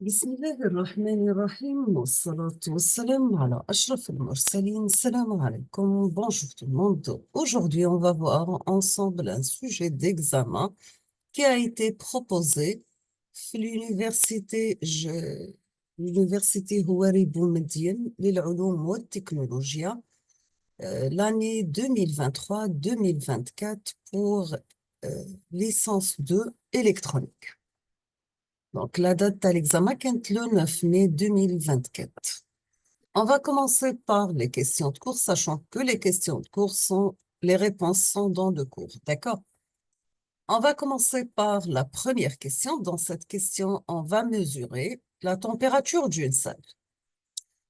بسم الله الرحمن الرحيم والصلاة والسلام على أشرف المرسلين. Salam alaikum. Bonjour tout le monde. Aujourd'hui, on va voir ensemble un sujet d'examen qui a été proposé في l'université Houari Boumediene للعلوم والتكنولوجيا l'année 2023-2024 pour licence 2 électronique. Donc, la date de l'examen est le 9 mai 2024. On va commencer par les questions de cours, sachant que les questions de cours les réponses sont dans le cours. D'accord? On va commencer par la première question. Dans cette question, on va mesurer la température d'une salle.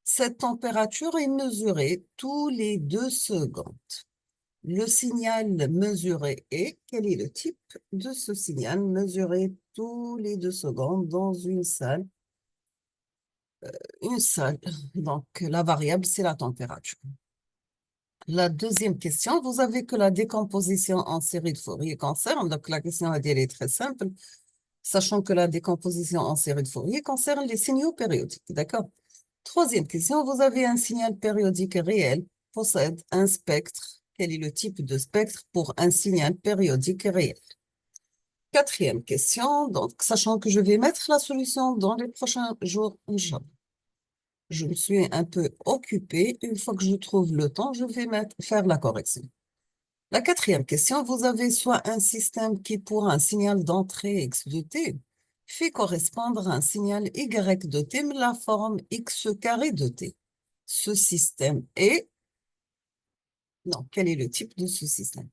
Cette température est mesurée tous les 2 secondes. Le signal mesuré est, quel est le type de ce signal mesuré tous les 2 secondes dans une salle? Une salle. Donc, la variable, c'est la température. La deuxième question, vous avez que la décomposition en série de Fourier concerne, donc la question elle est très simple, sachant que la décomposition en série de Fourier concerne les signaux périodiques, d'accord? Troisième question, vous avez un signal périodique réel, possède un spectre. Quel est le type de spectre pour un signal périodique réel? Quatrième question, donc sachant que je vais mettre la solution dans les prochains jours, Inch'Allah. Je me suis un peu occupée. Une fois que je trouve le temps, je vais faire la correction. La quatrième question, vous avez soit un système qui, pour un signal d'entrée x de t, fait correspondre à un signal y de t, mais la forme x carré de t. Ce système est... Non, quel est le type de ce système?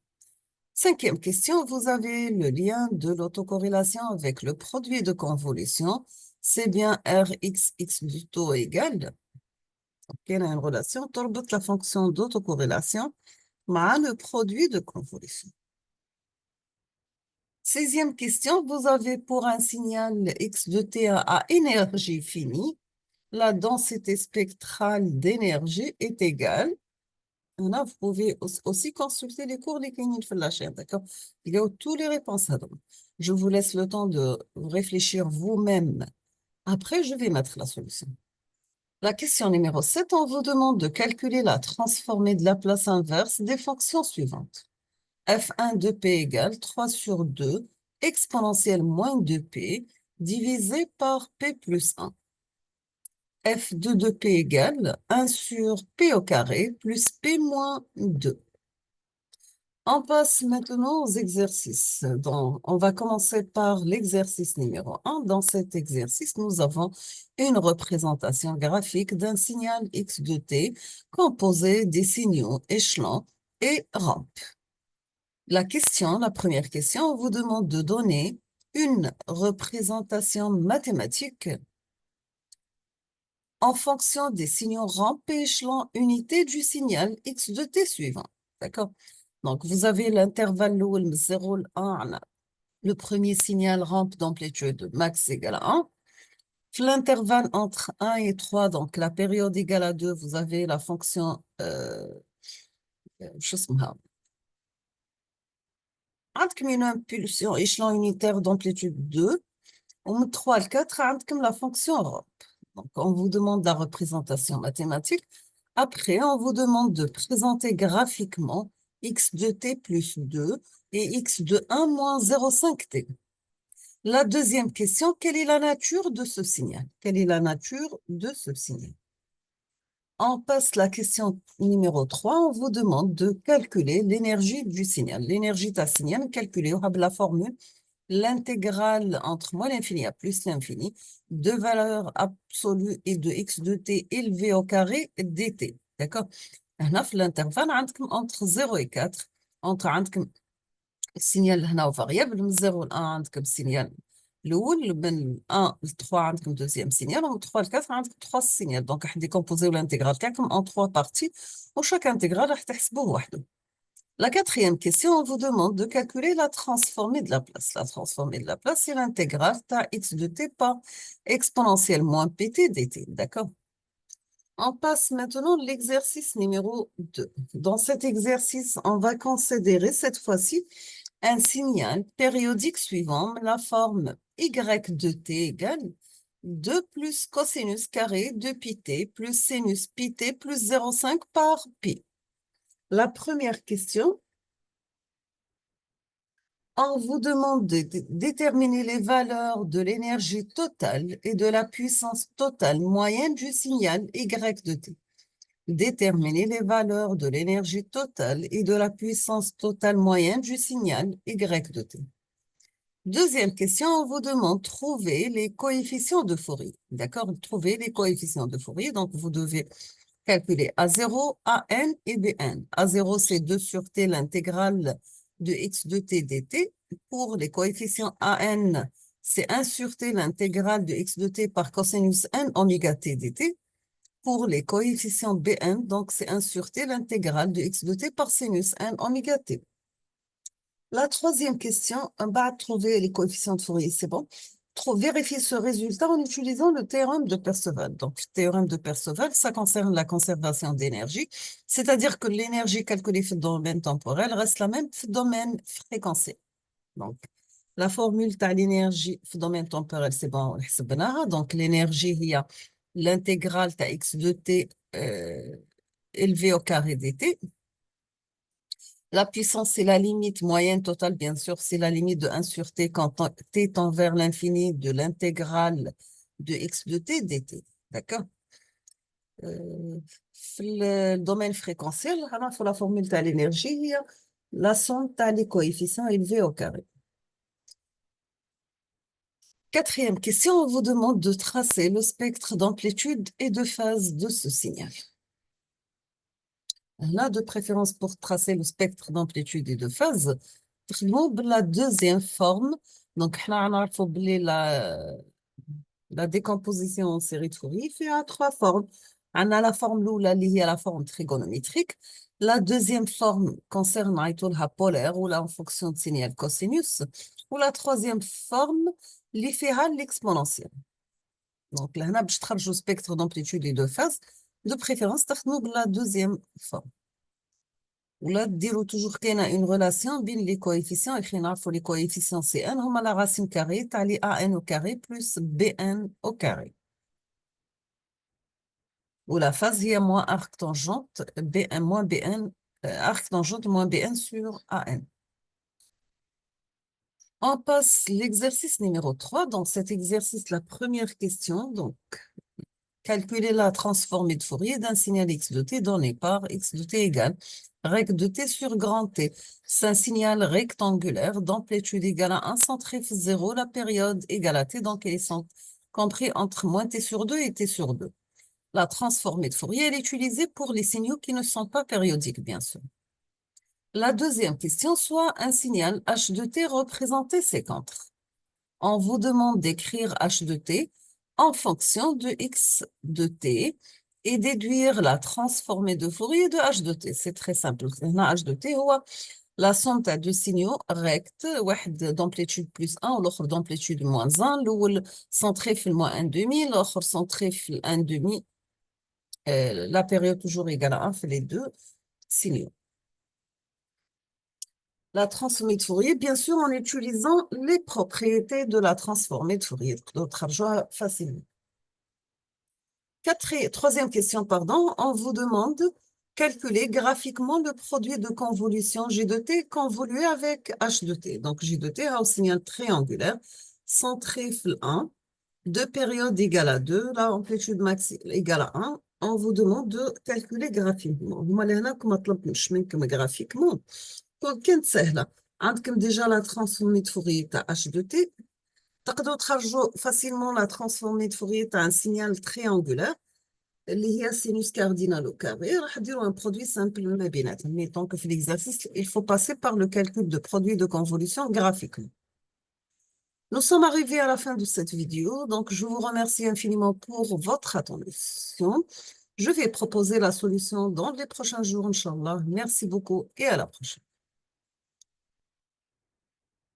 Cinquième question, vous avez le lien de l'autocorrélation avec le produit de convolution. C'est bien Rx x du taux égal. Il y a une relation entre la fonction d'autocorrélation et le produit de convolution. Sixième question, vous avez pour un signal x de t à énergie finie, la densité spectrale d'énergie est égale. Là, vous pouvez aussi consulter les cours des cliniques de la chaîne, d'accord? Il y a toutes les réponses à donner. Je vous laisse le temps de réfléchir vous-même. Après, je vais mettre la solution. La question numéro 7, on vous demande de calculer la transformée de la place inverse des fonctions suivantes. f1 de p égale 3 sur 2 exponentielle moins 2p divisé par p plus 1. f2 de p égale 1 sur p au carré plus p moins 2. On passe maintenant aux exercices. Donc, on va commencer par l'exercice numéro 1. Dans cet exercice, nous avons une représentation graphique d'un signal x de t composé des signaux échelon et rampe. La première question, on vous demande de donner une représentation mathématique en fonction des signaux rampe et échelon unité du signal x de t suivant. D'accord? Donc, vous avez l'intervalle 0, 1, le premier signal rampe d'amplitude max égale à 1. L'intervalle entre 1 et 3, donc la période égale à 2, vous avez la fonction عندكم une impulsion échelon unitaire d'amplitude 2. ومن 3 à 4, عندكم la fonction rampe. Donc, on vous demande la représentation mathématique. Après, on vous demande de présenter graphiquement x de t plus 2 et x de 1 moins 0,5t. La deuxième question, quelle est la nature de ce signal? Quelle est la nature de ce signal? On passe la question numéro 3. On vous demande de calculer l'énergie du signal. L'énergie d'un signal, calculée au la formule, l'intégrale entre moins l'infini à plus l'infini de valeur absolue et de x de t élevé au carré dt. D'accord? هنا في l'intervalle عندكم entre 0 et 4. entre عندكم السينيال هنا variable من 0 ل 1 عندكم السينيال الأول من 1 ل 3 عندكم deuxième signal ومن 3 ل 4 عندكم 3 signal. Donc راح décomposer l'intégrale تاعكم en 3 parties وchaque intégrale راح تحسبوه وحده. La quatrième question, on vous demande de calculer la transformée de la place. La transformée de la place, c'est l'intégrale ta x de t par exponentielle moins pt dt. D'accord? On passe maintenant à l'exercice numéro 2. Dans cet exercice, on va considérer cette fois-ci un signal périodique suivant la forme y de t égale 2 plus cosinus carré de pi plus sinus pi plus 0,5 par pi. La première question, on vous demande de déterminer les valeurs de l'énergie totale et de la puissance totale moyenne du signal Y de t. Déterminer les valeurs de l'énergie totale et de la puissance totale moyenne du signal Y de t. Deuxième question, on vous demande de trouver les coefficients de Fourier. D'accord? Trouver les coefficients de Fourier. Donc, vous devez calculer A0, AN et BN. A0, c'est 2 sur T, l'intégrale de x de T dt. Pour les coefficients AN, c'est 1 sur T, l'intégrale de x de T par cosinus N oméga T dt. Pour les coefficients Bn, donc c'est 1 sur T, l'intégrale de x de T par sinus N oméga T. La troisième question, on va trouver les coefficients de Fourier, c'est bon. Vérifier ce résultat en utilisant le théorème de Perceval. Donc, le théorème de Perceval, ça concerne la conservation d'énergie, c'est-à-dire que l'énergie calculée dans le domaine temporel reste la même dans le domaine fréquentiel. Donc, la formule de l'énergie dans le domaine temporel, c'est bon, donc l'énergie, il y a l'intégrale de x de t élevé au carré dt. La puissance, c'est la limite moyenne totale, bien sûr, c'est la limite de 1 sur t quand t tend vers l'infini de l'intégrale de x de t dt. D'accord? Le domaine fréquentiel, il faut la formule de l'énergie, la somme des coefficients élevés au carré. Quatrième question, on vous demande de tracer le spectre d'amplitude et de phase de ce signal. Là, de préférence pour tracer le spectre d'amplitude et de phase, la deuxième forme. Donc, la décomposition en série de Fourier fait à 3 formes. On a la forme liée à la forme trigonométrique. La deuxième forme concerne la polaire ou la en fonction de signal cosinus. Ou la troisième forme, l'exponentielle. Donc, là, on a le spectre d'amplitude et de phase. De préférence, la deuxième forme. Là, dire toujours qu'il y a une relation entre les coefficients. Et les coefficients CN, c'est la racine carrée, tali AN au carré plus BN au carré. Ou la phase, il y a moins arc tangente, BN moins BN, arc tangente moins BN sur AN. On passe l'exercice numéro 3. Dans cet exercice, la première question, donc, calculer la transformée de Fourier d'un signal x de t donné par x de t égale règle de t sur grand T. C'est un signal rectangulaire d'amplitude égale à 1 centré 0, la période égale à t, donc elle est compris entre moins t sur 2 et t sur 2. La transformée de Fourier, elle est utilisée pour les signaux qui ne sont pas périodiques, bien sûr. La deuxième question, soit un signal h de t représenté séquentre. On vous demande d'écrire h de t en fonction de x de t et déduire la transformée de Fourier de h de t. C'est très simple. h de t, la somme de deux signaux rects, un d'amplitude plus 1 ou l'autre d'amplitude moins 1, l'un centré sur le moins 1,5, l'autre centré sur le 1,5, la période toujours égale à 1 fait les deux signaux. La transformée de Fourier, bien sûr, en utilisant les propriétés de la transformée de Fourier. D'autres argent facilement. Troisième question, pardon. On vous demande de calculer graphiquement le produit de convolution J de T convolué avec H de T. Donc, J de T a un signal triangulaire centré sur 1, deux périodes égales à 2, la amplitude max égale à 1. On vous demande de calculer graphiquement. Graphiquement. Donc, كانت سهلة. عندكم déjà la transformée de Fourier تاع H de T. تقدروا تخرجوا facilement la transformée de Fourier تاع un signal triangulaire اللي هي sinus cardinal au carré. راح ديروا un produit simple ما بيناتهم. Mais tant que في l'exercice, il faut passer par le calcul de produit de convolution graphiquement. Nous sommes arrivés à la fin de cette vidéo, donc je vous remercie infiniment pour votre attention. Je vais proposer la solution dans les prochains jours, Inch'Allah. Merci beaucoup et à la prochaine.